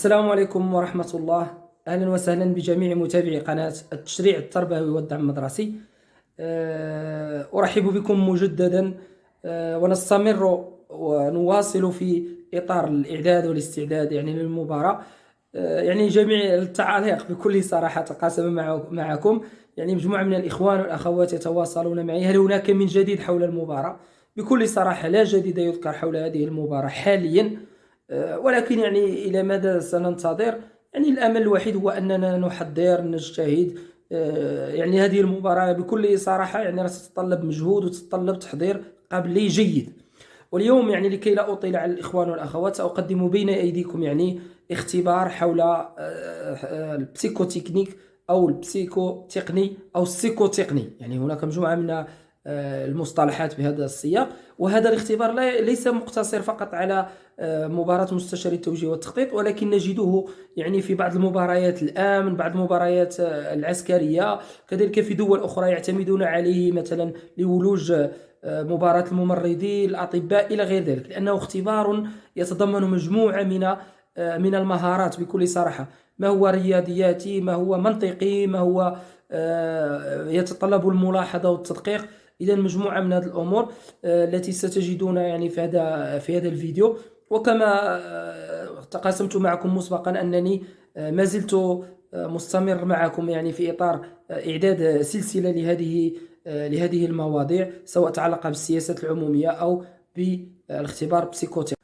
السلام عليكم ورحمة الله. أهلا وسهلا بجميع متابعي قناة التشريع التربوي والدعم المدرسي. أرحب بكم مجددا، ونستمر ونواصل في إطار الإعداد والاستعداد للمباراة. جميع التعاليق بكل صراحة تقاسم معكم. مجموعة من الإخوان والأخوات يتواصلون معي: هل هناك من جديد حول المباراة؟ بكل صراحة لا جديد يذكر حول هذه المباراة حاليا، ولكن إلى ماذا سننتظر؟ الأمل الوحيد هو أننا نحضر نجتهد. هذه المباراة بكل صراحة راه تتطلب مجهود وتتطلب تحضير قبلي جيد. واليوم لكي لا أطيل على الإخوان والأخوات سأقدم بين أيديكم اختبار حول البسيكوتكنيك أو البسيكو تقني أو السيكو تقني. هناك مجموعة من المصطلحات بهذا السياق، وهذا الاختبار ليس مقتصر فقط على مباراة مستشار التوجيه والتخطيط، ولكن نجده في بعض المباريات الآن، بعض المباريات العسكرية، كذلك في دول أخرى يعتمدون عليه مثلا لولوج مباراة الممرضين، الأطباء إلى غير ذلك، لأنه اختبار يتضمن مجموعة من المهارات بكل صراحة. ما هو رياضياتي، ما هو منطقي، ما هو يتطلب الملاحظة والتدقيق. إذا مجموعة من هذه الأمور التي ستجدون في هذا الفيديو. وكما تقاسمت معكم مسبقا أنني ما زلت مستمر معكم في إطار إعداد سلسلة لهذه المواضيع، سواء تعلق بالسياسات العمومية أو بالاختبار بسيكوتي.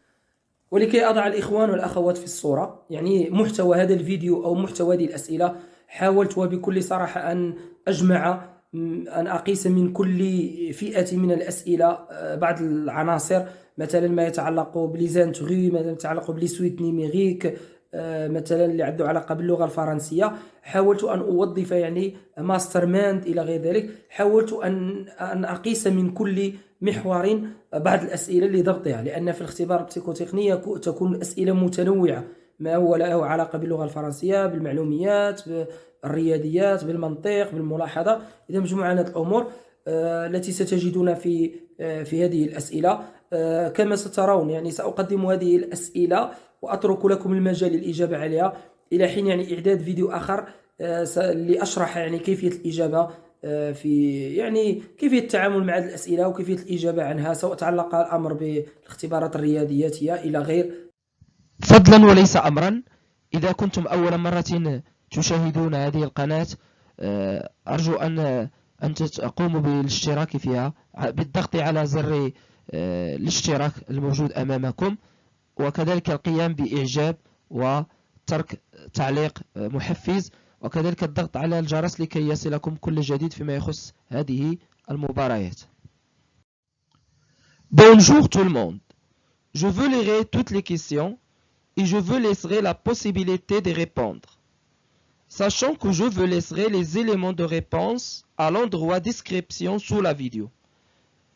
ولكي أضع الإخوان والأخوات في الصورة، محتوى هذا الفيديو أو محتوى هذه الأسئلة، حاولت وبكل صراحة أن أقيس من كل فئة من الأسئلة بعض العناصر، مثلا ما يتعلق بليزانتغي، ما يتعلق بليسويت نيميريك، مثلا اللي عنده علاقة باللغة الفرنسية. حاولت أن أوظف ماستر ماند إلى غير ذلك. حاولت أن أقيس من كل محور بعض الأسئلة لضبطها، لأن في الاختبار البسيكوتكني تكون الأسئلة متنوعة، ما هو له علاقة باللغة الفرنسية، بالمعلوميات، بالرياضيات، بالمنطق، بالملاحظة. إذا مجموعة من الأمور التي ستجدون في هذه الأسئلة. كما سترون سأقدم هذه الأسئلة وأترك لكم المجال للإجابة عليها إلى حين إعداد فيديو آخر لأشرح كيفية الإجابة، في كيفية التعامل مع الأسئلة وكيفية الإجابة عنها، سواء تعلق الأمر بالاختبارات الرياضياتية إلى غير. فضلا وليس أمرا، إذا كنتم أول مرة تشاهدون هذه القناة أرجو أن تقوموا بالاشتراك فيها بالضغط على زر الاشتراك الموجود أمامكم، وكذلك القيام بإعجاب وترك تعليق محفز، وكذلك الضغط على الجرس لكي يصلكم كل جديد فيما يخص هذه المباريات. Bonjour tout le monde. Je veux lire toutes les questions et je vous laisserai la possibilité de répondre. Sachant que je vous laisserai les éléments de réponse à l'endroit description sous la vidéo.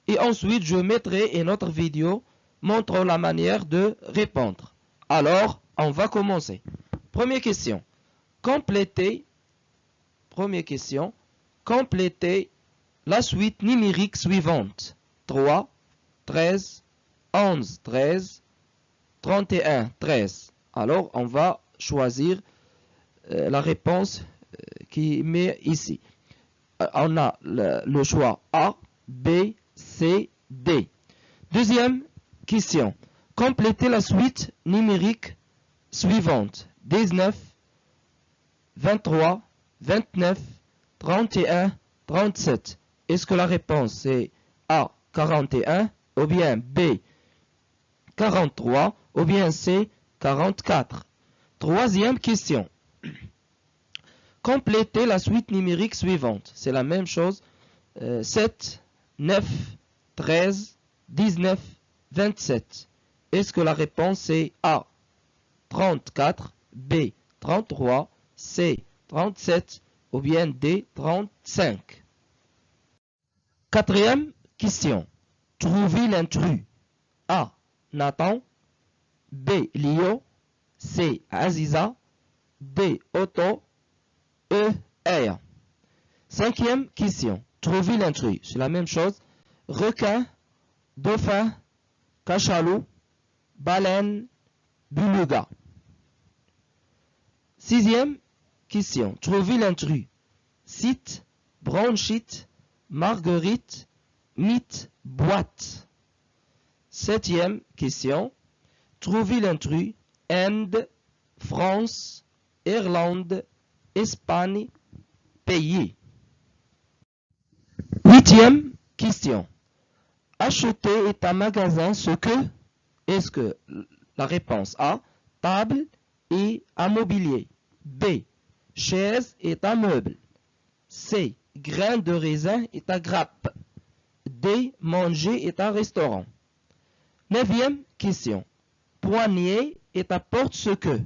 Et ensuite, je mettrai une autre vidéo montrant la manière de répondre. Alors, on va commencer. Première question. Complétez la suite numérique suivante. 3, 13, 11, 13, 31, 13. Alors, on va choisir la réponse qui met ici. On a le choix A, B, C, D. Deuxième question. Complétez la suite numérique suivante. 19, 23, 29, 31, 37. Est-ce que la réponse est A, 41, ou bien B, 43, ou bien C, 44? Troisième question. Complétez la suite numérique suivante. C'est la même chose. 7, 9, 13, 19, 27. Est-ce que la réponse est A, 34, B, 33, C, 37 ou bien D, 35? Quatrième question. Trouvez l'intrus. A, Nathan. B, Lio. C, Aziza. D, Otto. E, Aya. Cinquième question. Trouvez l'intrus. C'est la même chose. Requin, dauphin, cachalot, baleine, beluga. Sixième question. Trouvez l'intrus. Site, bronchite, marguerite, mythe, boîte. Septième question. Trouvez l'intrus. Inde, France, Irlande, Espagne, pays. Huitième question. Acheter est un magasin ce que? Est-ce que la réponse A, table et un mobilier. B, chaise est un meuble. C, grain de raisin est un grappe. D, manger est un restaurant. Neuvième question. Poignée est un porte ce que?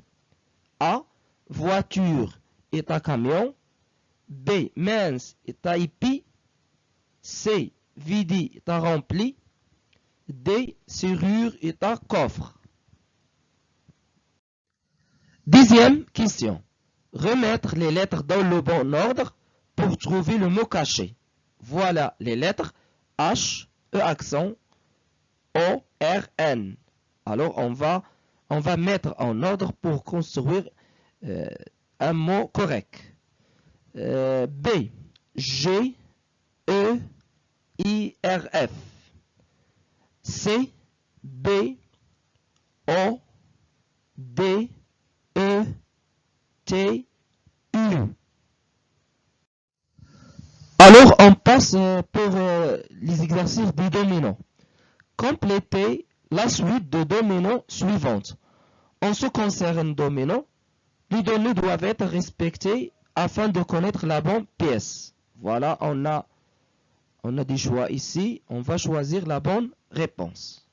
A, voiture est un camion. B, mince est un hippie. C, vidi est un rempli. D, serrure est un coffre. Dixième question. Remettre les lettres dans le bon ordre pour trouver le mot caché. Voilà les lettres H, E accent, O, R, N. Alors on va mettre en ordre pour construire un mot correct. B, G, E, I, R, F. C, B, O, D, E, T, U. Alors, on passe pour les exercices du domino. Complétez la suite de dominos suivantes. En ce qui concerne domino, les données doivent être respectées afin de connaître la bonne pièce. Voilà, on a des choix ici. On va choisir la bonne réponse.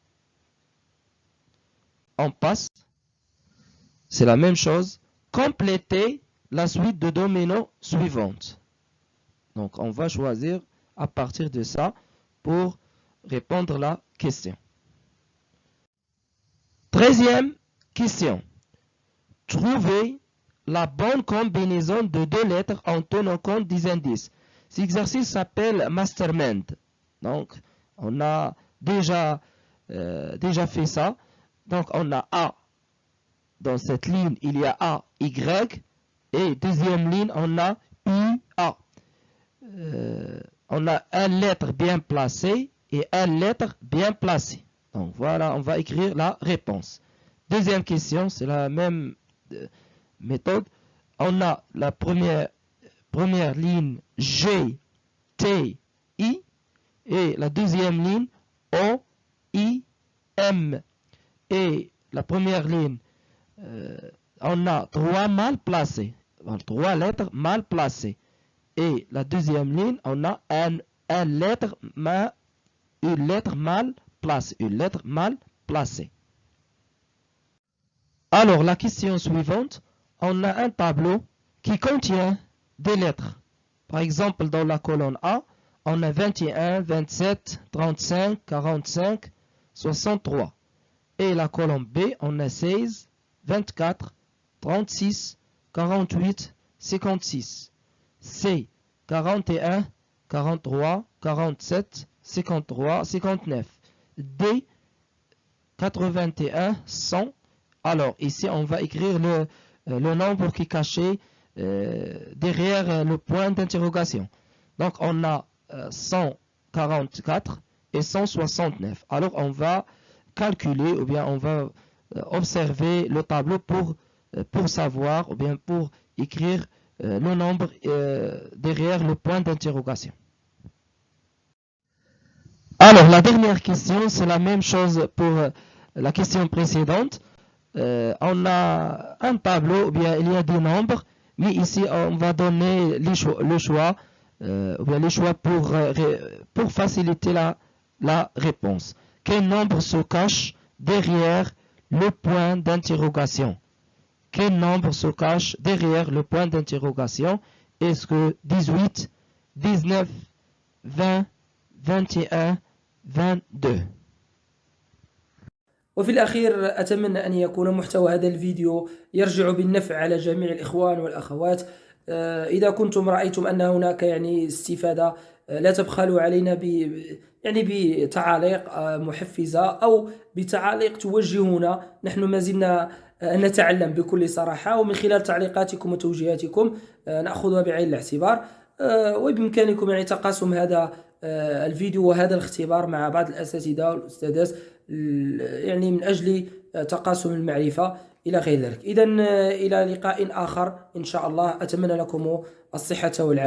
On passe. C'est la même chose. Complétez la suite de dominos suivantes. Donc, on va choisir à partir de ça pour répondre à la question. 13e question. Trouvez la bonne combinaison de deux lettres en tenant compte des indices. Cet exercice s'appelle Mastermind. Donc, on a déjà fait ça. Donc, on a A. Dans cette ligne, il y a A, Y. Et deuxième ligne, on a U, A. On a une lettre bien placée et une lettre bien placée. Donc, voilà, on va écrire la réponse. Deuxième question, c'est la même méthode. On a la première ligne G, T, I et la deuxième ligne O, I, M. Et la première ligne, on a trois mal placés, trois lettres mal placées. Et la deuxième ligne, on a une lettre mal placée. Alors, la question suivante, on a un tableau qui contient des lettres. Par exemple, dans la colonne A, on a 21, 27, 35, 45, 63. Et la colonne B, on a 16, 24, 36, 48, 56. C, 41, 43, 47, 53, 59. D, 81, 100. Alors, ici, on va écrire le nombre qui est caché derrière le point d'interrogation. Donc, on a 144 et 169. Alors, on va calculer ou bien on va observer le tableau pour savoir ou bien pour écrire le nombre derrière le point d'interrogation. Alors, la dernière question, c'est la même chose pour la question précédente. On a un tableau, ou bien il y a des nombres, mais ici on va donner le choix pour faciliter la réponse. Quel nombre se cache derrière le point d'interrogation? Quel nombre se cache derrière le point d'interrogation? Est-ce que 18, 19, 20, 21, 22? وفي الأخير أتمنى أن يكون محتوى هذا الفيديو يرجع بالنفع على جميع الإخوان والأخوات. إذا كنتم رأيتم أن هناك استفادة، لا تبخلوا علينا بتعاليق محفزة أو بتعاليق توجهنا. نحن ما زلنا أن نتعلم بكل صراحة، ومن خلال تعليقاتكم وتوجيهاتكم نأخذها بعين الاعتبار. وبإمكانكم يعني تقاسم هذا الفيديو وهذا الاختبار مع بعض الأساتذة والأستاذات، يعني من أجل تقاسم المعرفة إلى غير ذلك. إذن إلى لقاء آخر إن شاء الله، أتمنى لكم الصحة والعافية.